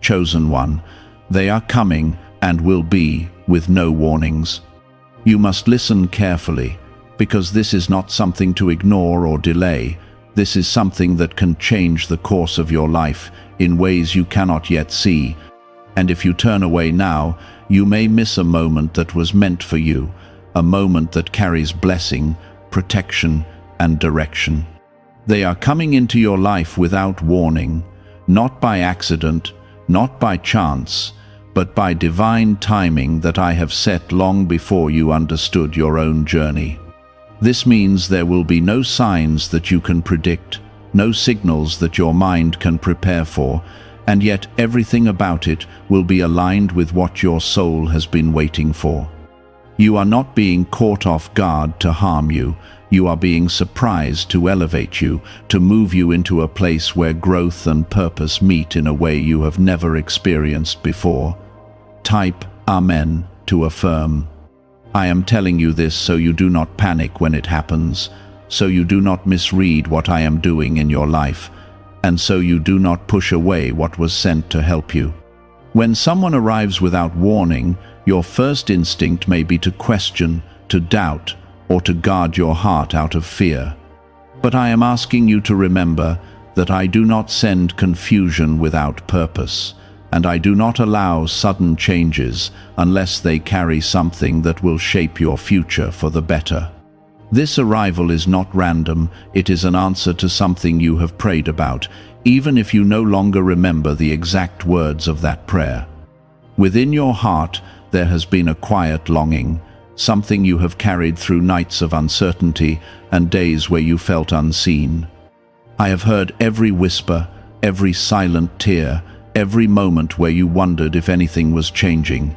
chosen one. They are coming and will be with no warnings. You must listen carefully, because this is not something to ignore or delay. This is something that can change the course of your life in ways you cannot yet see. And if you turn away now, you may miss a moment that was meant for you, a moment that carries blessing, protection, and direction. They are coming into your life without warning, not by accident, not by chance, but by divine timing that I have set long before you understood your own journey. This means there will be no signs that you can predict, no signals that your mind can prepare for, and yet everything about it will be aligned with what your soul has been waiting for. You are not being caught off guard to harm you. You are being surprised to elevate you, to move you into a place where growth and purpose meet in a way you have never experienced before. Type Amen to affirm. I am telling you this so you do not panic when it happens, so you do not misread what I am doing in your life, and so you do not push away what was sent to help you. When someone arrives without warning, your first instinct may be to question, to doubt, or to guard your heart out of fear. But I am asking you to remember that I do not send confusion without purpose, and I do not allow sudden changes unless they carry something that will shape your future for the better. This arrival is not random, it is an answer to something you have prayed about, even if you no longer remember the exact words of that prayer. Within your heart, there has been a quiet longing, something you have carried through nights of uncertainty and days where you felt unseen. I have heard every whisper, every silent tear, every moment where you wondered if anything was changing.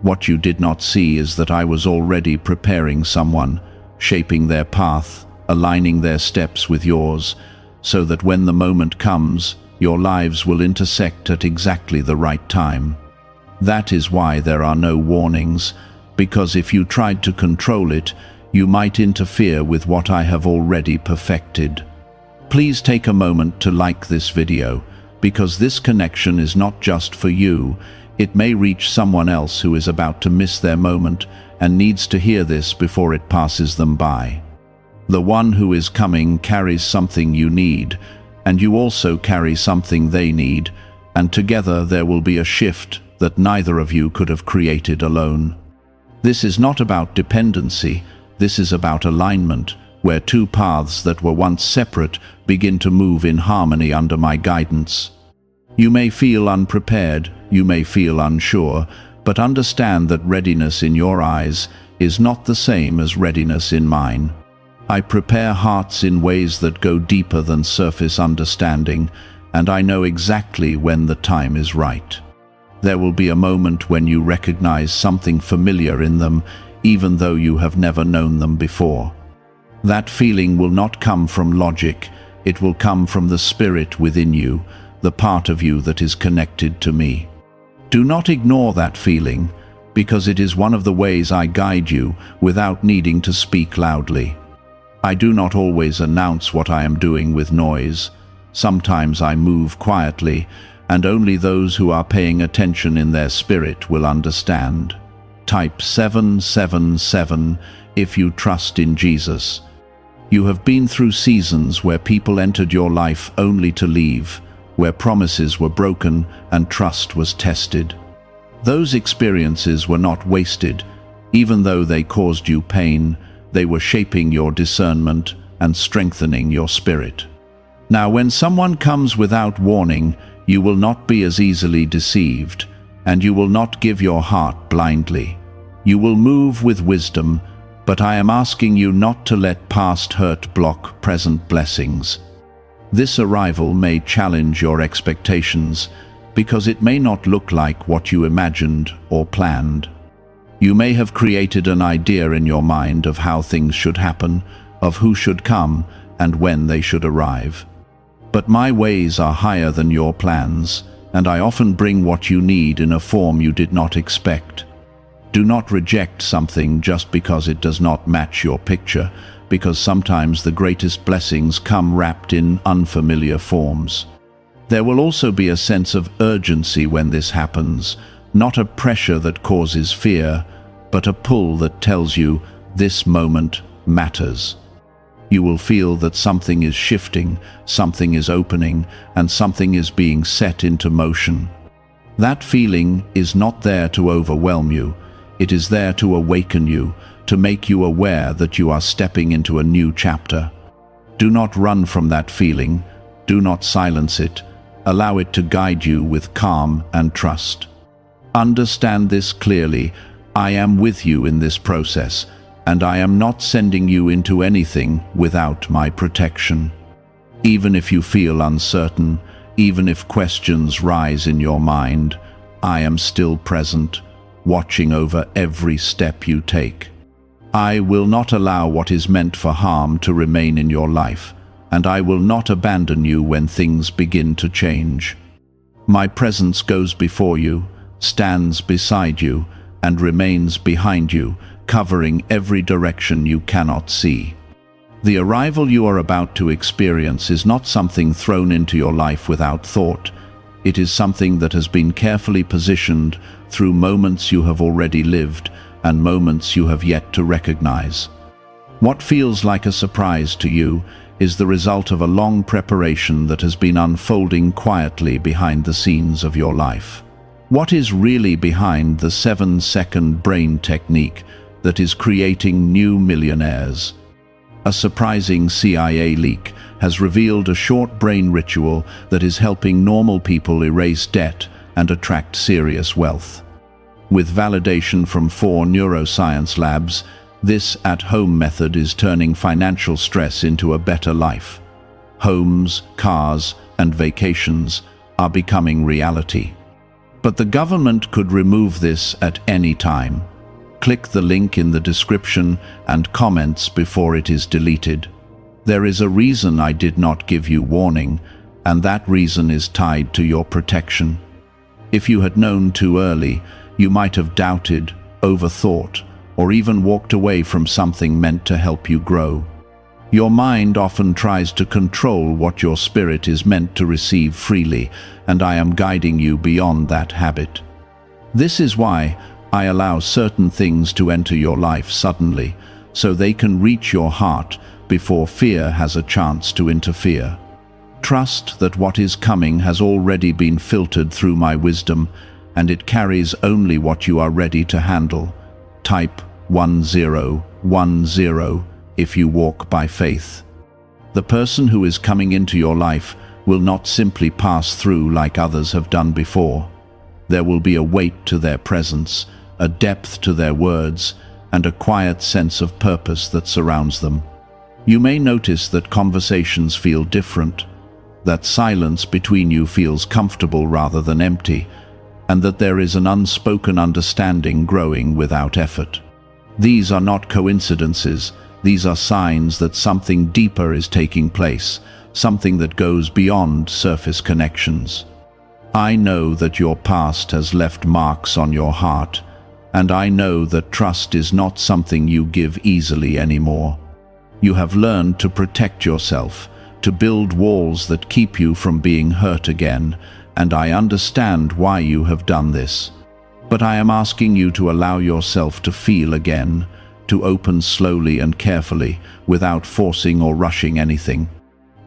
What you did not see is that I was already preparing someone, shaping their path, aligning their steps with yours, so that when the moment comes, your lives will intersect at exactly the right time. That is why there are no warnings, because if you tried to control it, you might interfere with what I have already perfected. Please take a moment to like this video, because this connection is not just for you. It may reach someone else who is about to miss their moment and needs to hear this before it passes them by. The one who is coming carries something you need, and you also carry something they need, and together there will be a shift that neither of you could have created alone. This is not about dependency, this is about alignment, where two paths that were once separate begin to move in harmony under my guidance. You may feel unprepared, you may feel unsure, but understand that readiness in your eyes is not the same as readiness in mine. I prepare hearts in ways that go deeper than surface understanding, and I know exactly when the time is right. There will be a moment when you recognize something familiar in them, even though you have never known them before. That feeling will not come from logic, it will come from the spirit within you, the part of you that is connected to me. Do not ignore that feeling, because it is one of the ways I guide you without needing to speak loudly. I do not always announce what I am doing with noise. Sometimes I move quietly, and only those who are paying attention in their spirit will understand. Type 777 if you trust in Jesus. You have been through seasons where people entered your life only to leave, where promises were broken and trust was tested. Those experiences were not wasted. Even though they caused you pain, they were shaping your discernment and strengthening your spirit. Now, when someone comes without warning, you will not be as easily deceived, and you will not give your heart blindly. You will move with wisdom, but I am asking you not to let past hurt block present blessings. This arrival may challenge your expectations, because it may not look like what you imagined or planned. You may have created an idea in your mind of how things should happen, of who should come, and when they should arrive. But my ways are higher than your plans, and I often bring what you need in a form you did not expect. Do not reject something just because it does not match your picture, because sometimes the greatest blessings come wrapped in unfamiliar forms. There will also be a sense of urgency when this happens, not a pressure that causes fear, but a pull that tells you this moment matters. You will feel that something is shifting, something is opening, and something is being set into motion. That feeling is not there to overwhelm you. It is there to awaken you, to make you aware that you are stepping into a new chapter. Do not run from that feeling. Do not silence it. Allow it to guide you with calm and trust. Understand this clearly. I am with you in this process, and I am not sending you into anything without my protection. Even if you feel uncertain, even if questions rise in your mind, I am still present, watching over every step you take. I will not allow what is meant for harm to remain in your life, and I will not abandon you when things begin to change. My presence goes before you, stands beside you, and remains behind you, covering every direction you cannot see. The arrival you are about to experience is not something thrown into your life without thought. It is something that has been carefully positioned through moments you have already lived and moments you have yet to recognize. What feels like a surprise to you is the result of a long preparation that has been unfolding quietly behind the scenes of your life. What is really behind the 7-second brain technique that is creating new millionaires? A surprising CIA leak has revealed a short brain ritual that is helping normal people erase debt and attract serious wealth. With validation from 4 neuroscience labs, this at-home method is turning financial stress into a better life. Homes, cars, and vacations are becoming reality. But the government could remove this at any time. Click the link in the description and comments before it is deleted. There is a reason I did not give you warning, and that reason is tied to your protection. If you had known too early, you might have doubted, overthought, or even walked away from something meant to help you grow. Your mind often tries to control what your spirit is meant to receive freely, and I am guiding you beyond that habit. This is why I allow certain things to enter your life suddenly, so they can reach your heart before fear has a chance to interfere. Trust that what is coming has already been filtered through my wisdom, and it carries only what you are ready to handle. Type 1010 if you walk by faith. The person who is coming into your life will not simply pass through like others have done before. There will be a weight to their presence, a depth to their words, and a quiet sense of purpose that surrounds them. You may notice that conversations feel different, that silence between you feels comfortable rather than empty, and that there is an unspoken understanding growing without effort. These are not coincidences. These are signs that something deeper is taking place, something that goes beyond surface connections. I know that your past has left marks on your heart, and I know that trust is not something you give easily anymore. You have learned to protect yourself, to build walls that keep you from being hurt again, and I understand why you have done this. But I am asking you to allow yourself to feel again, to open slowly and carefully, without forcing or rushing anything.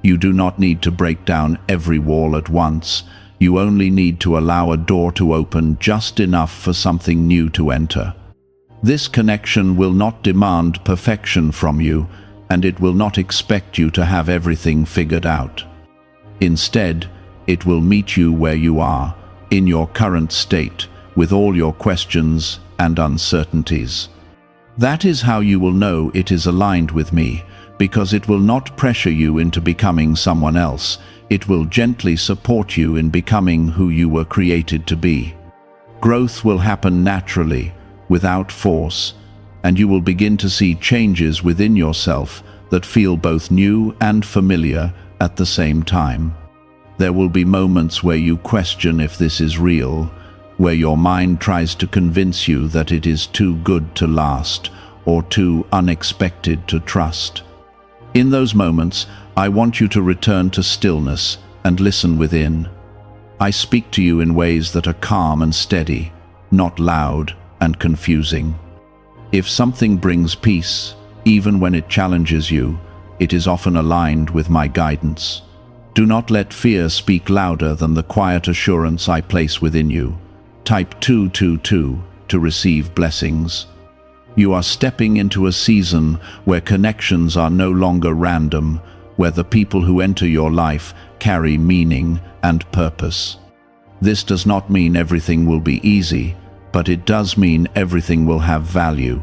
You do not need to break down every wall at once. You only need to allow a door to open just enough for something new to enter. This connection will not demand perfection from you, and it will not expect you to have everything figured out. Instead, it will meet you where you are, in your current state, with all your questions and uncertainties. That is how you will know it is aligned with me, because it will not pressure you into becoming someone else. It will gently support you in becoming who you were created to be. Growth will happen naturally, without force, and you will begin to see changes within yourself that feel both new and familiar at the same time. There will be moments where you question if this is real, where your mind tries to convince you that it is too good to last or too unexpected to trust. In those moments, I want you to return to stillness and listen within. I speak to you in ways that are calm and steady, not loud and confusing. If something brings peace, even when it challenges you, it is often aligned with my guidance. Do not let fear speak louder than the quiet assurance I place within you. Type 222 to receive blessings. You are stepping into a season where connections are no longer random, where the people who enter your life carry meaning and purpose. This does not mean everything will be easy, but it does mean everything will have value.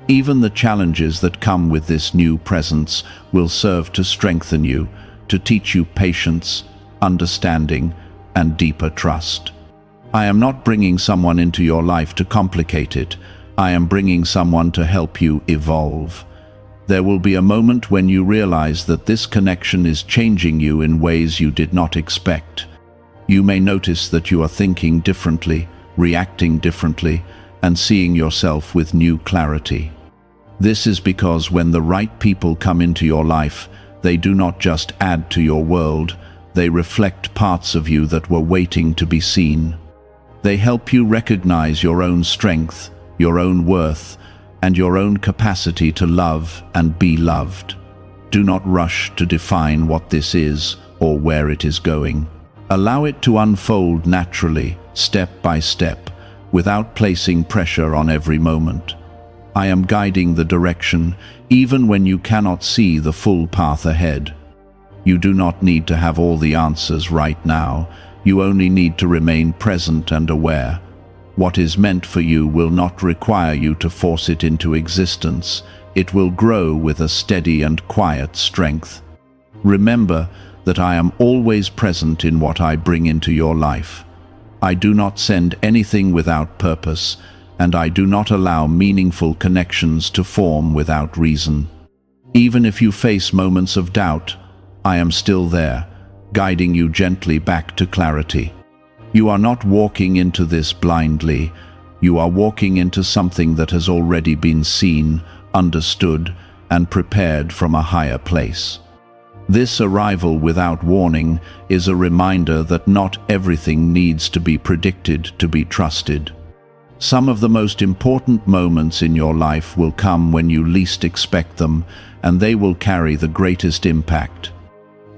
Even the challenges that come with this new presence will serve to strengthen you, to teach you patience, understanding, and deeper trust. I am not bringing someone into your life to complicate it. I am bringing someone to help you evolve. There will be a moment when you realize that this connection is changing you in ways you did not expect. You may notice that you are thinking differently, reacting differently, and seeing yourself with new clarity. This is because when the right people come into your life, they do not just add to your world, they reflect parts of you that were waiting to be seen. They help you recognize your own strength, your own worth, and your own capacity to love and be loved. Do not rush to define what this is or where it is going. Allow it to unfold naturally, step by step, without placing pressure on every moment. I am guiding the direction, even when you cannot see the full path ahead. You do not need to have all the answers right now. You only need to remain present and aware. What is meant for you will not require you to force it into existence. It will grow with a steady and quiet strength. Remember that I am always present in what I bring into your life. I do not send anything without purpose, and I do not allow meaningful connections to form without reason. Even if you face moments of doubt, I am still there, guiding you gently back to clarity. You are not walking into this blindly. You are walking into something that has already been seen, understood, and prepared from a higher place. This arrival without warning is a reminder that not everything needs to be predicted to be trusted. Some of the most important moments in your life will come when you least expect them, and they will carry the greatest impact.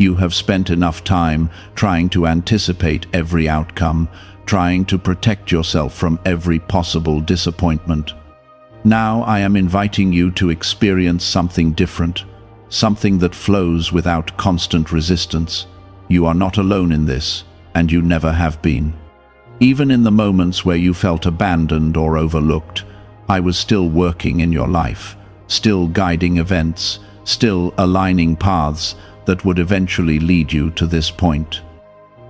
You have spent enough time trying to anticipate every outcome, trying to protect yourself from every possible disappointment. Now I am inviting you to experience something different, something that flows without constant resistance. You are not alone in this, and you never have been. Even in the moments where you felt abandoned or overlooked, I was still working in your life, still guiding events, still aligning paths that would eventually lead you to this point.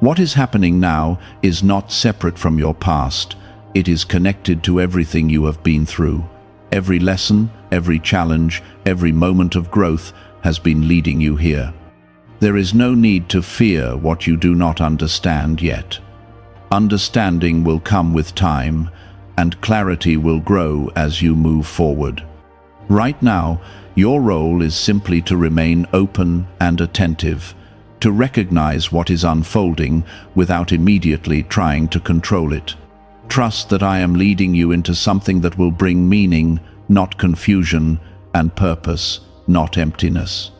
What is happening now is not separate from your past. It is connected to everything you have been through. Every lesson, every challenge, every moment of growth has been leading you here. There is no need to fear what you do not understand yet. Understanding will come with time, and clarity will grow as you move forward. Right now, your role is simply to remain open and attentive, to recognize what is unfolding without immediately trying to control it. Trust that I am leading you into something that will bring meaning, not confusion, and purpose, not emptiness.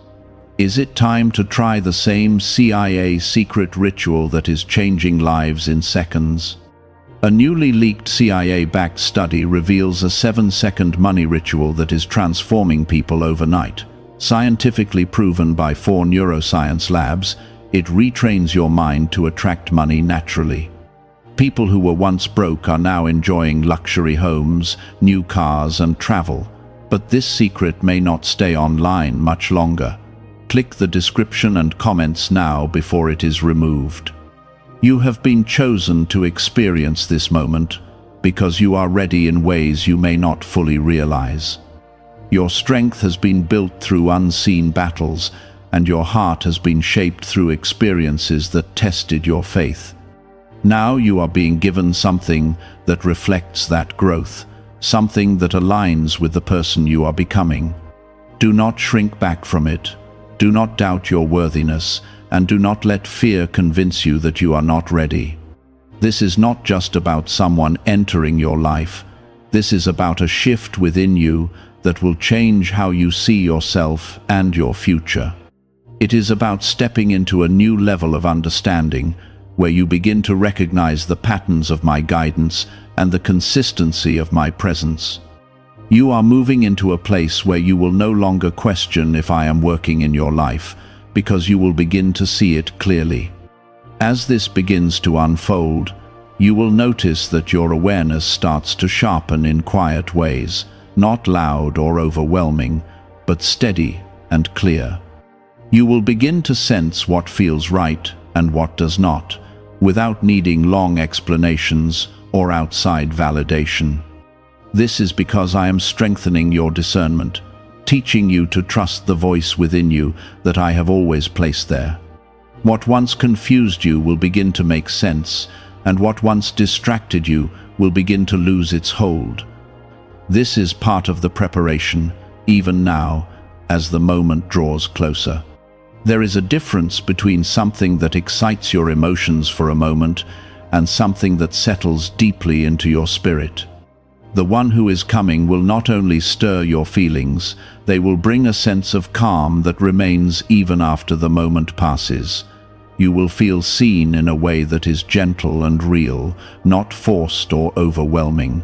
Is it time to try the same CIA secret ritual that is changing lives in seconds? A newly leaked CIA-backed study reveals a 7-second money ritual that is transforming people overnight. Scientifically proven by 4 neuroscience labs, it retrains your mind to attract money naturally. People who were once broke are now enjoying luxury homes, new cars, and travel. But this secret may not stay online much longer. Click the description and comments now before it is removed. You have been chosen to experience this moment because you are ready in ways you may not fully realize. Your strength has been built through unseen battles, and your heart has been shaped through experiences that tested your faith. Now you are being given something that reflects that growth, something that aligns with the person you are becoming. Do not shrink back from it. Do not doubt your worthiness, and do not let fear convince you that you are not ready. This is not just about someone entering your life. This is about a shift within you that will change how you see yourself and your future. It is about stepping into a new level of understanding, where you begin to recognize the patterns of my guidance and the consistency of my presence. You are moving into a place where you will no longer question if I am working in your life, because you will begin to see it clearly. As this begins to unfold, you will notice that your awareness starts to sharpen in quiet ways, not loud or overwhelming, but steady and clear. You will begin to sense what feels right and what does not, without needing long explanations or outside validation. This is because I am strengthening your discernment, teaching you to trust the voice within you that I have always placed there. What once confused you will begin to make sense, and what once distracted you will begin to lose its hold. This is part of the preparation, even now, as the moment draws closer. There is a difference between something that excites your emotions for a moment and something that settles deeply into your spirit. The one who is coming will not only stir your feelings, they will bring a sense of calm that remains even after the moment passes. You will feel seen in a way that is gentle and real, not forced or overwhelming.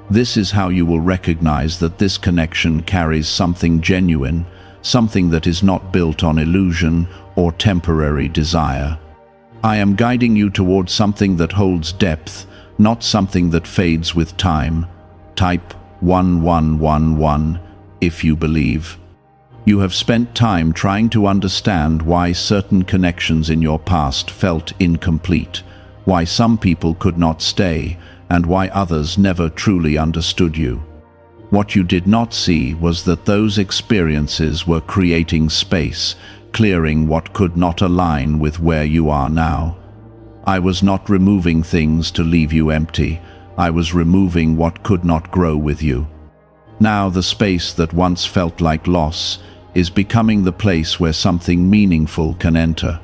This is how you will recognize that this connection carries something genuine, something that is not built on illusion or temporary desire. I am guiding you towards something that holds depth, not something that fades with time. Type 1111 if you believe. You have spent time trying to understand why certain connections in your past felt incomplete, why some people could not stay, and why others never truly understood you. What you did not see was that those experiences were creating space, clearing what could not align with where you are now. I was not removing things to leave you empty. I was removing what could not grow with you. Now the space that once felt like loss is becoming the place where something meaningful can enter.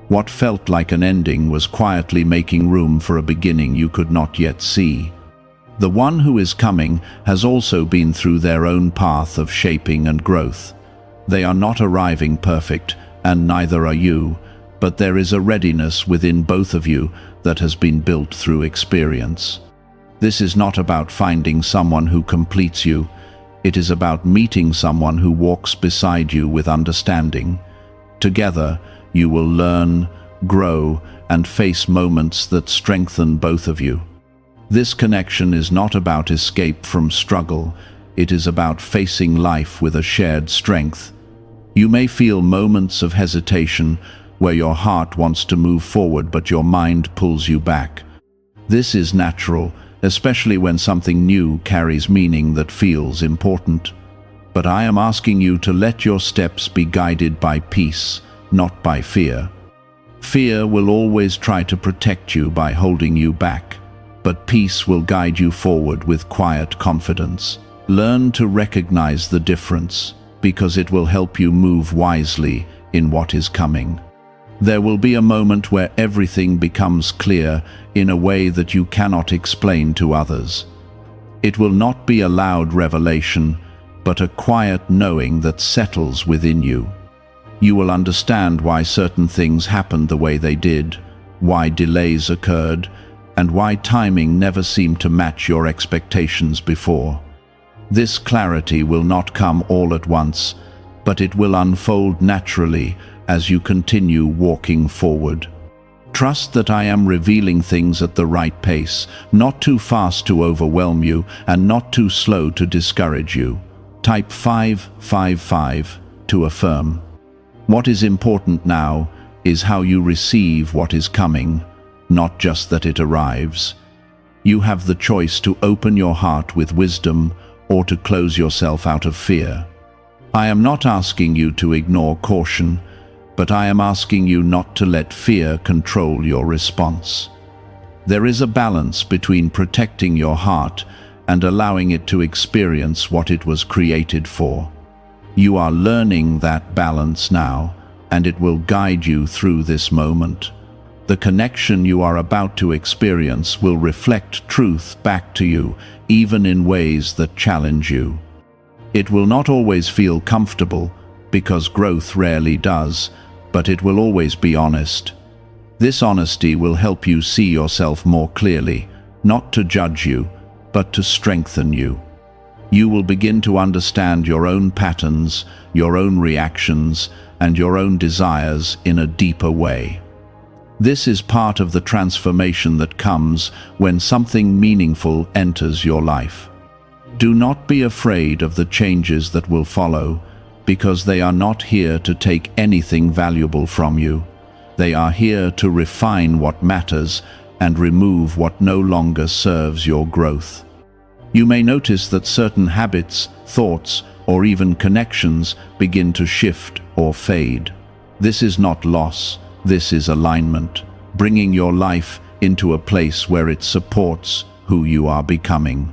What felt like an ending was quietly making room for a beginning you could not yet see. The one who is coming has also been through their own path of shaping and growth. They are not arriving perfect, and neither are you, but there is a readiness within both of you that has been built through experience. This is not about finding someone who completes you. It is about meeting someone who walks beside you with understanding. Together, you will learn, grow, and face moments that strengthen both of you. This connection is not about escape from struggle. It is about facing life with a shared strength. You may feel moments of hesitation where your heart wants to move forward but your mind pulls you back. This is natural, especially when something new carries meaning that feels important. But I am asking you to let your steps be guided by peace, not by fear. Fear will always try to protect you by holding you back, but peace will guide you forward with quiet confidence. Learn to recognize the difference, because it will help you move wisely in what is coming. There will be a moment where everything becomes clear in a way that you cannot explain to others. It will not be a loud revelation, but a quiet knowing that settles within you. You will understand why certain things happened the way they did, why delays occurred, and why timing never seemed to match your expectations before. This clarity will not come all at once, but it will unfold naturally as you continue walking forward. Trust that I am revealing things at the right pace, not too fast to overwhelm you and not too slow to discourage you. Type 555 to affirm. What is important now is how you receive what is coming, not just that it arrives. You have the choice to open your heart with wisdom or to close yourself out of fear. I am not asking you to ignore caution, but I am asking you not to let fear control your response. There is a balance between protecting your heart and allowing it to experience what it was created for. You are learning that balance now, and it will guide you through this moment. The connection you are about to experience will reflect truth back to you, even in ways that challenge you. It will not always feel comfortable, because growth rarely does, but it will always be honest. This honesty will help you see yourself more clearly, not to judge you, but to strengthen you. You will begin to understand your own patterns, your own reactions, and your own desires in a deeper way. This is part of the transformation that comes when something meaningful enters your life. Do not be afraid of the changes that will follow, because they are not here to take anything valuable from you. They are here to refine what matters and remove what no longer serves your growth. You may notice that certain habits, thoughts, or even connections begin to shift or fade. This is not loss, this is alignment, bringing your life into a place where it supports who you are becoming.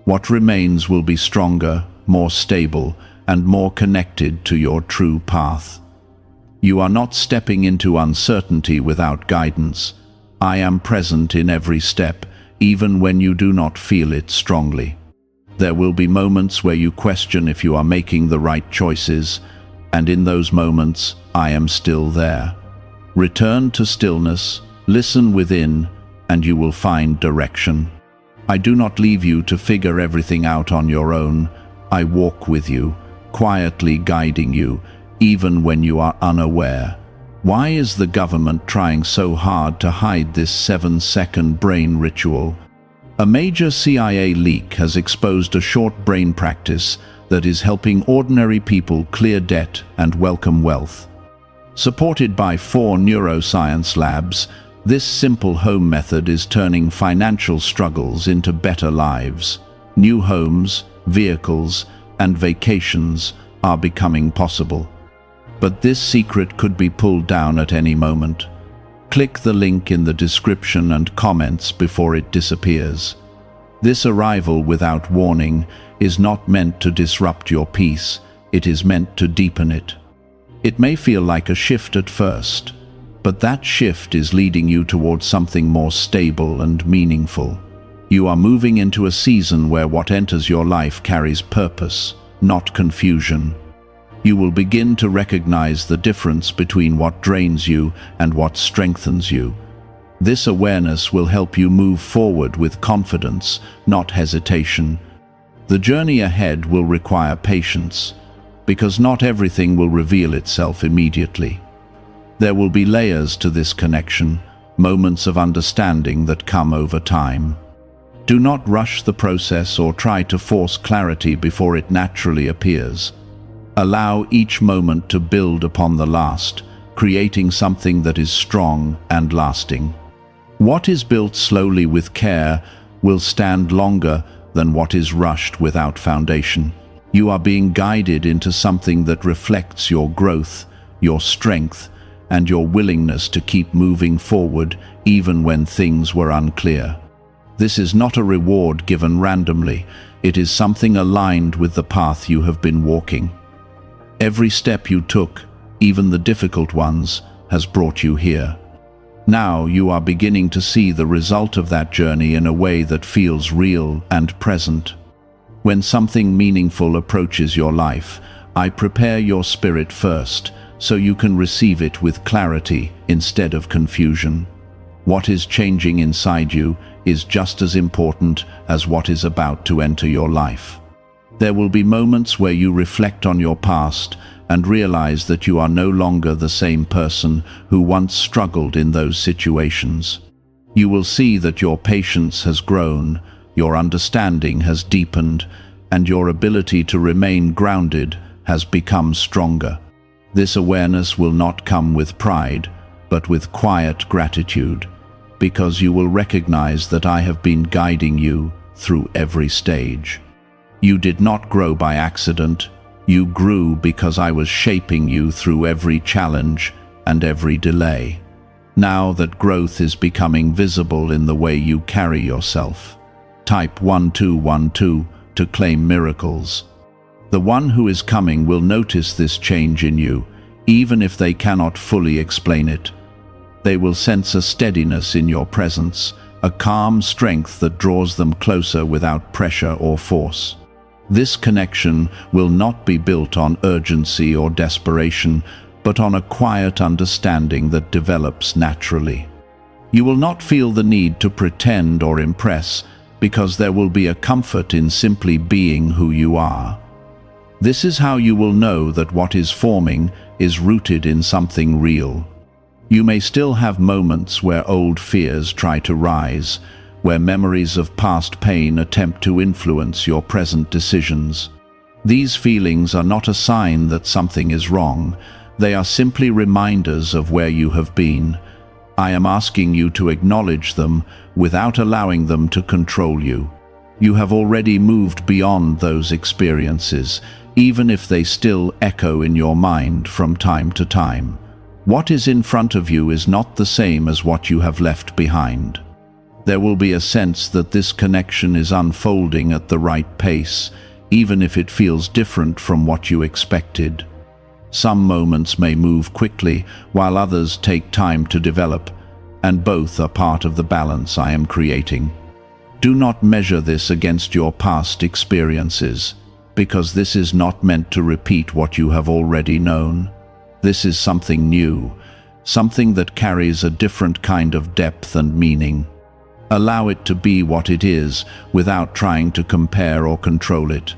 What remains will be stronger, more stable, and more connected to your true path. You are not stepping into uncertainty without guidance. I am present in every step, even when you do not feel it strongly. There will be moments where you question if you are making the right choices, and in those moments, I am still there. Return to stillness, listen within, and you will find direction. I do not leave you to figure everything out on your own. I walk with you, quietly guiding you, even when you are unaware. Why is the government trying so hard to hide this 7-second brain ritual? A major CIA leak has exposed a short brain practice that is helping ordinary people clear debt and welcome wealth. Supported by 4 neuroscience labs, this simple home method is turning financial struggles into better lives. New homes, vehicles, and vacations are becoming possible. But this secret could be pulled down at any moment. Click the link in the description and comments before it disappears. This arrival without warning is not meant to disrupt your peace, it is meant to deepen it. It may feel like a shift at first, but that shift is leading you towards something more stable and meaningful. You are moving into a season where what enters your life carries purpose, not confusion. You will begin to recognize the difference between what drains you and what strengthens you. This awareness will help you move forward with confidence, not hesitation. The journey ahead will require patience, because not everything will reveal itself immediately. There will be layers to this connection, moments of understanding that come over time. Do not rush the process or try to force clarity before it naturally appears. Allow each moment to build upon the last, creating something that is strong and lasting. What is built slowly with care will stand longer than what is rushed without foundation. You are being guided into something that reflects your growth, your strength, and your willingness to keep moving forward even when things were unclear. This is not a reward given randomly, it is something aligned with the path you have been walking. Every step you took, even the difficult ones, has brought you here. Now you are beginning to see the result of that journey in a way that feels real and present. When something meaningful approaches your life, I prepare your spirit first, so you can receive it with clarity instead of confusion. What is changing inside you is just as important as what is about to enter your life. There will be moments where you reflect on your past and realize that you are no longer the same person who once struggled in those situations. You will see that your patience has grown, your understanding has deepened, and your ability to remain grounded has become stronger. This awareness will not come with pride, but with quiet gratitude, because you will recognize that I have been guiding you through every stage. You did not grow by accident. You grew because I was shaping you through every challenge and every delay. Now that growth is becoming visible in the way you carry yourself, type 1212 to claim miracles. The one who is coming will notice this change in you, even if they cannot fully explain it. They will sense a steadiness in your presence, a calm strength that draws them closer without pressure or force. This connection will not be built on urgency or desperation, but on a quiet understanding that develops naturally. You will not feel the need to pretend or impress, because there will be a comfort in simply being who you are. This is how you will know that what is forming is rooted in something real. You may still have moments where old fears try to rise, where memories of past pain attempt to influence your present decisions. These feelings are not a sign that something is wrong. They are simply reminders of where you have been. I am asking you to acknowledge them without allowing them to control you. You have already moved beyond those experiences, even if they still echo in your mind from time to time. What is in front of you is not the same as what you have left behind. There will be a sense that this connection is unfolding at the right pace, even if it feels different from what you expected. Some moments may move quickly, while others take time to develop, and both are part of the balance I am creating. Do not measure this against your past experiences, because this is not meant to repeat what you have already known. This is something new, something that carries a different kind of depth and meaning. Allow it to be what it is, without trying to compare or control it.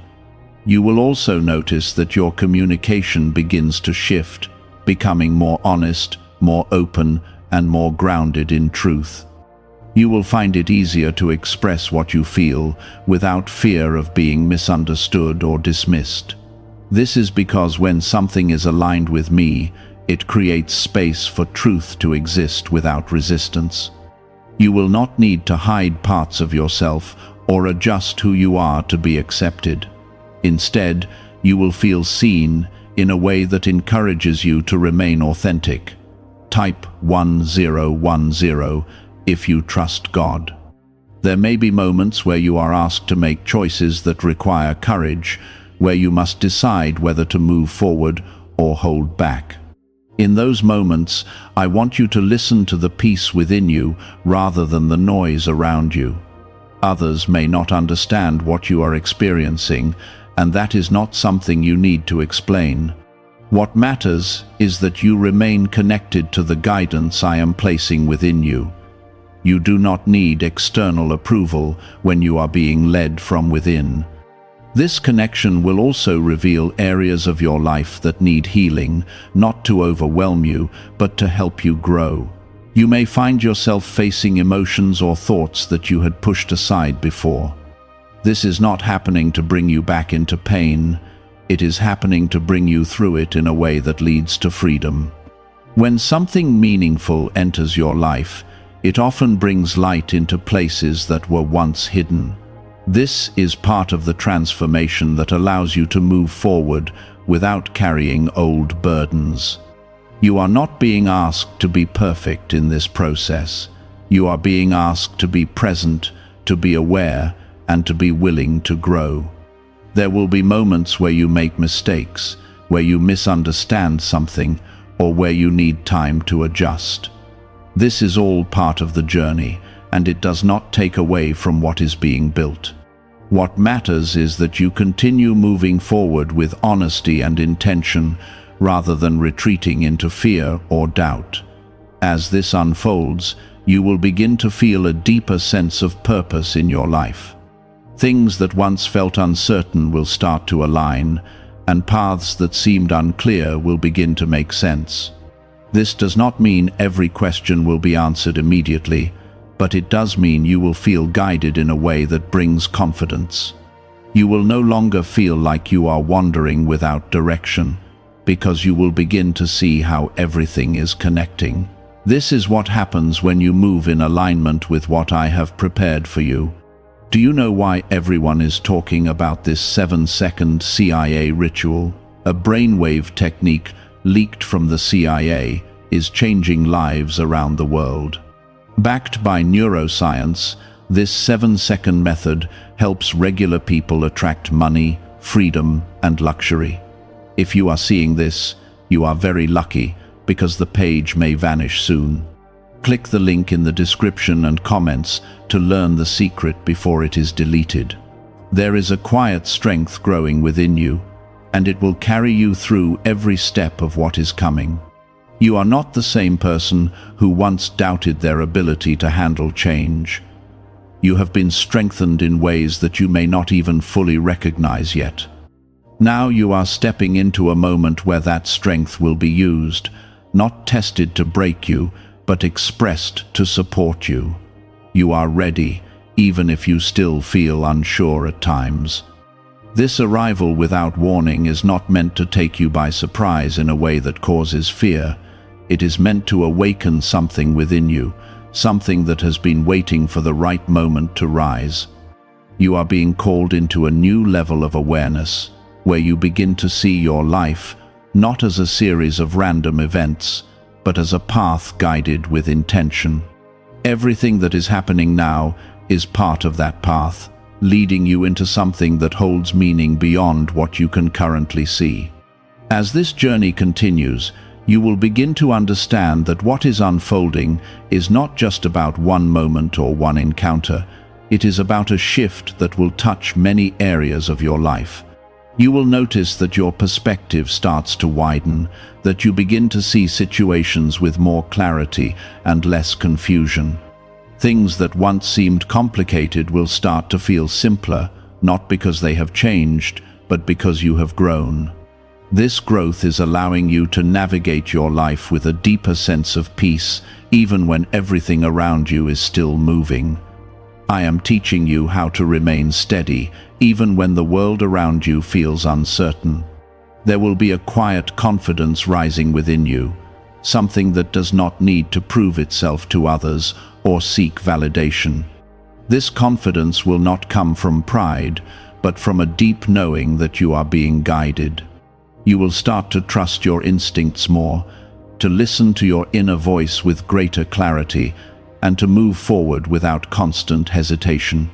You will also notice that your communication begins to shift, becoming more honest, more open, and more grounded in truth. You will find it easier to express what you feel without fear of being misunderstood or dismissed. This is because when something is aligned with me, it creates space for truth to exist without resistance. You will not need to hide parts of yourself or adjust who you are to be accepted. Instead, you will feel seen in a way that encourages you to remain authentic. Type 1010 if you trust God. There may be moments where you are asked to make choices that require courage, where you must decide whether to move forward or hold back. In those moments, I want you to listen to the peace within you rather than the noise around you. Others may not understand what you are experiencing, and that is not something you need to explain. What matters is that you remain connected to the guidance I am placing within you. You do not need external approval when you are being led from within. This connection will also reveal areas of your life that need healing, not to overwhelm you, but to help you grow. You may find yourself facing emotions or thoughts that you had pushed aside before. This is not happening to bring you back into pain. It is happening to bring you through it in a way that leads to freedom. When something meaningful enters your life, it often brings light into places that were once hidden. This is part of the transformation that allows you to move forward without carrying old burdens. You are not being asked to be perfect in this process. You are being asked to be present, to be aware, and to be willing to grow. There will be moments where you make mistakes, where you misunderstand something, or where you need time to adjust. This is all part of the journey, and it does not take away from what is being built. What matters is that you continue moving forward with honesty and intention, rather than retreating into fear or doubt. As this unfolds, you will begin to feel a deeper sense of purpose in your life. Things that once felt uncertain will start to align, and paths that seemed unclear will begin to make sense. This does not mean every question will be answered immediately, but it does mean you will feel guided in a way that brings confidence. You will no longer feel like you are wandering without direction, because you will begin to see how everything is connecting. This is what happens when you move in alignment with what I have prepared for you. Do you know why everyone is talking about this 7-second CIA ritual? A brainwave technique leaked from the CIA is changing lives around the world. Backed by neuroscience, this 7-second method helps regular people attract money, freedom, and luxury. If you are seeing this, you are very lucky, because the page may vanish soon. Click the link in the description and comments to learn the secret before it is deleted. There is a quiet strength growing within you, and it will carry you through every step of what is coming. You are not the same person who once doubted their ability to handle change. You have been strengthened in ways that you may not even fully recognize yet. Now you are stepping into a moment where that strength will be used, not tested to break you, but expressed to support you. You are ready, even if you still feel unsure at times. This arrival without warning is not meant to take you by surprise in a way that causes fear. It is meant to awaken something within you, something that has been waiting for the right moment to rise. You are being called into a new level of awareness, where you begin to see your life not as a series of random events, but as a path guided with intention. Everything that is happening now is part of that path, leading you into something that holds meaning beyond what you can currently see. As this journey continues, you will begin to understand that what is unfolding is not just about one moment or one encounter. It is about a shift that will touch many areas of your life. You will notice that your perspective starts to widen, that you begin to see situations with more clarity and less confusion. Things that once seemed complicated will start to feel simpler, not because they have changed, but because you have grown. This growth is allowing you to navigate your life with a deeper sense of peace, even when everything around you is still moving. I am teaching you how to remain steady, even when the world around you feels uncertain. There will be a quiet confidence rising within you, something that does not need to prove itself to others or seek validation. This confidence will not come from pride, but from a deep knowing that you are being guided. You will start to trust your instincts more, to listen to your inner voice with greater clarity, and to move forward without constant hesitation.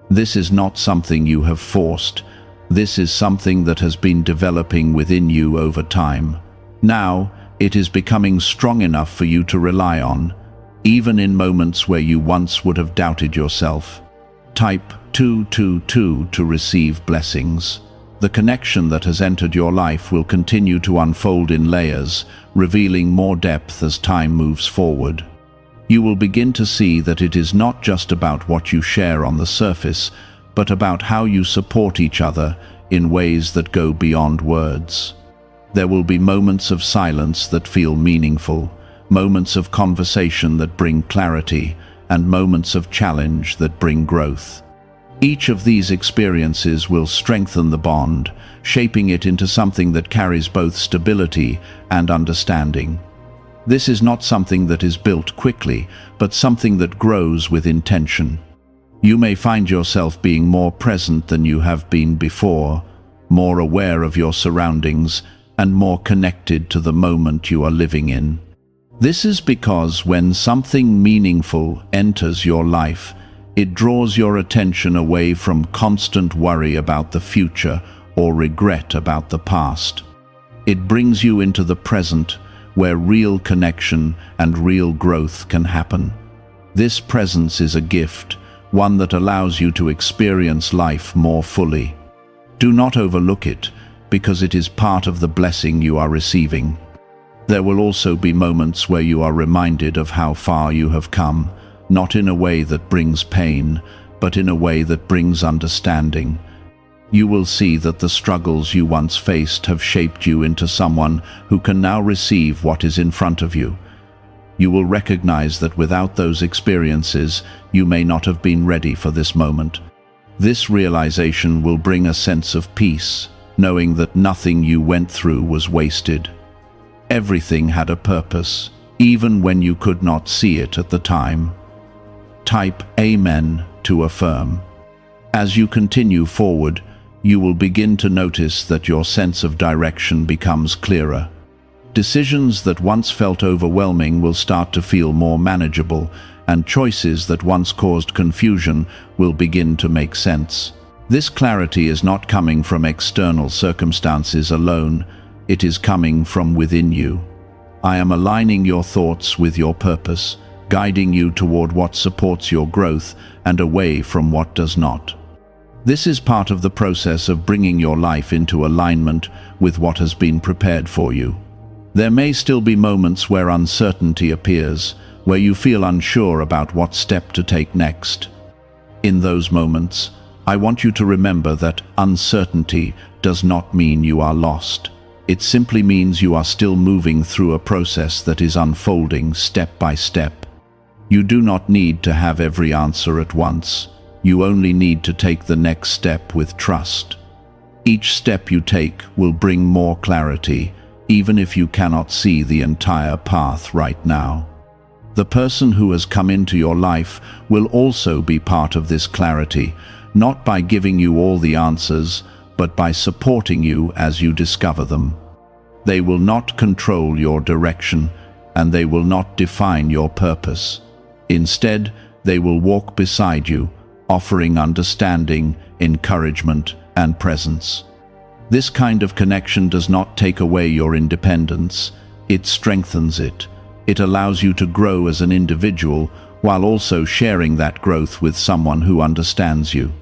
This is not something you have forced. This is something that has been developing within you over time. Now, it is becoming strong enough for you to rely on, even in moments where you once would have doubted yourself. Type 222 to receive blessings. The connection that has entered your life will continue to unfold in layers, revealing more depth as time moves forward. You will begin to see that it is not just about what you share on the surface, but about how you support each other in ways that go beyond words. There will be moments of silence that feel meaningful, moments of conversation that bring clarity, and moments of challenge that bring growth. Each of these experiences will strengthen the bond, shaping it into something that carries both stability and understanding. This is not something that is built quickly, but something that grows with intention. You may find yourself being more present than you have been before, more aware of your surroundings, and more connected to the moment you are living in. This is because when something meaningful enters your life, it draws your attention away from constant worry about the future or regret about the past. It brings you into the present, where real connection and real growth can happen. This presence is a gift, one that allows you to experience life more fully. Do not overlook it, because it is part of the blessing you are receiving. There will also be moments where you are reminded of how far you have come, not in a way that brings pain, but in a way that brings understanding. You will see that the struggles you once faced have shaped you into someone who can now receive what is in front of you. You will recognize that without those experiences, you may not have been ready for this moment. This realization will bring a sense of peace, knowing that nothing you went through was wasted. Everything had a purpose, even when you could not see it at the time. Type Amen to affirm. As you continue forward, you will begin to notice that your sense of direction becomes clearer. Decisions that once felt overwhelming will start to feel more manageable, and choices that once caused confusion will begin to make sense. This clarity is not coming from external circumstances alone, it is coming from within you. I am aligning your thoughts with your purpose, guiding you toward what supports your growth and away from what does not. This is part of the process of bringing your life into alignment with what has been prepared for you. There may still be moments where uncertainty appears, where you feel unsure about what step to take next. In those moments, I want you to remember that uncertainty does not mean you are lost. It simply means you are still moving through a process that is unfolding step by step. You do not need to have every answer at once. You only need to take the next step with trust. Each step you take will bring more clarity, even if you cannot see the entire path right now. The person who has come into your life will also be part of this clarity, not by giving you all the answers, but by supporting you as you discover them. They will not control your direction, and they will not define your purpose. Instead, they will walk beside you, offering understanding, encouragement, and presence. This kind of connection does not take away your independence, it strengthens it. It allows you to grow as an individual while also sharing that growth with someone who understands you.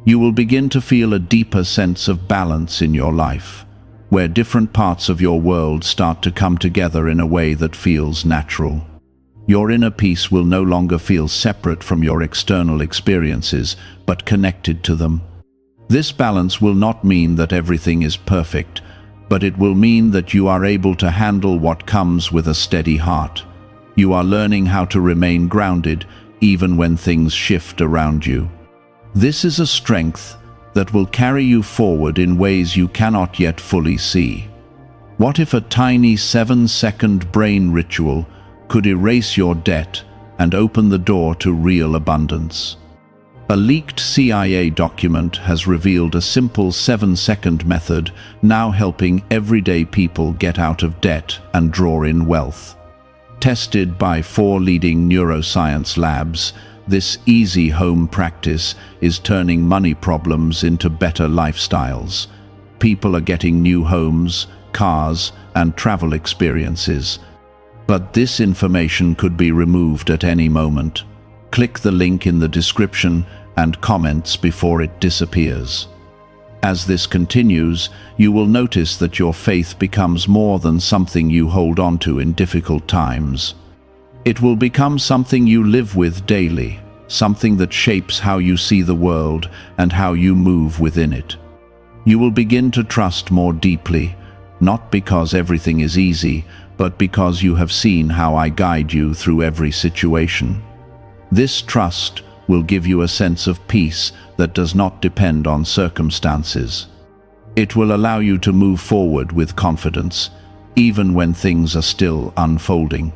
You will begin to feel a deeper sense of balance in your life, where different parts of your world start to come together in a way that feels natural. Your inner peace will no longer feel separate from your external experiences, but connected to them. This balance will not mean that everything is perfect, but it will mean that you are able to handle what comes with a steady heart. You are learning how to remain grounded even when things shift around you. This is a strength that will carry you forward in ways you cannot yet fully see. What if a tiny 7-second brain ritual could erase your debt and open the door to real abundance? A leaked CIA document has revealed a simple 7-second method now helping everyday people get out of debt and draw in wealth. Tested by 4 leading neuroscience labs, this easy home practice is turning money problems into better lifestyles. People are getting new homes, cars, and travel experiences. But this information could be removed at any moment. Click the link in the description and comments before it disappears. As this continues, you will notice that your faith becomes more than something you hold on to in difficult times. It will become something you live with daily, something that shapes how you see the world and how you move within it. You will begin to trust more deeply, not because everything is easy, but because you have seen how I guide you through every situation. This trust will give you a sense of peace that does not depend on circumstances. It will allow you to move forward with confidence, even when things are still unfolding.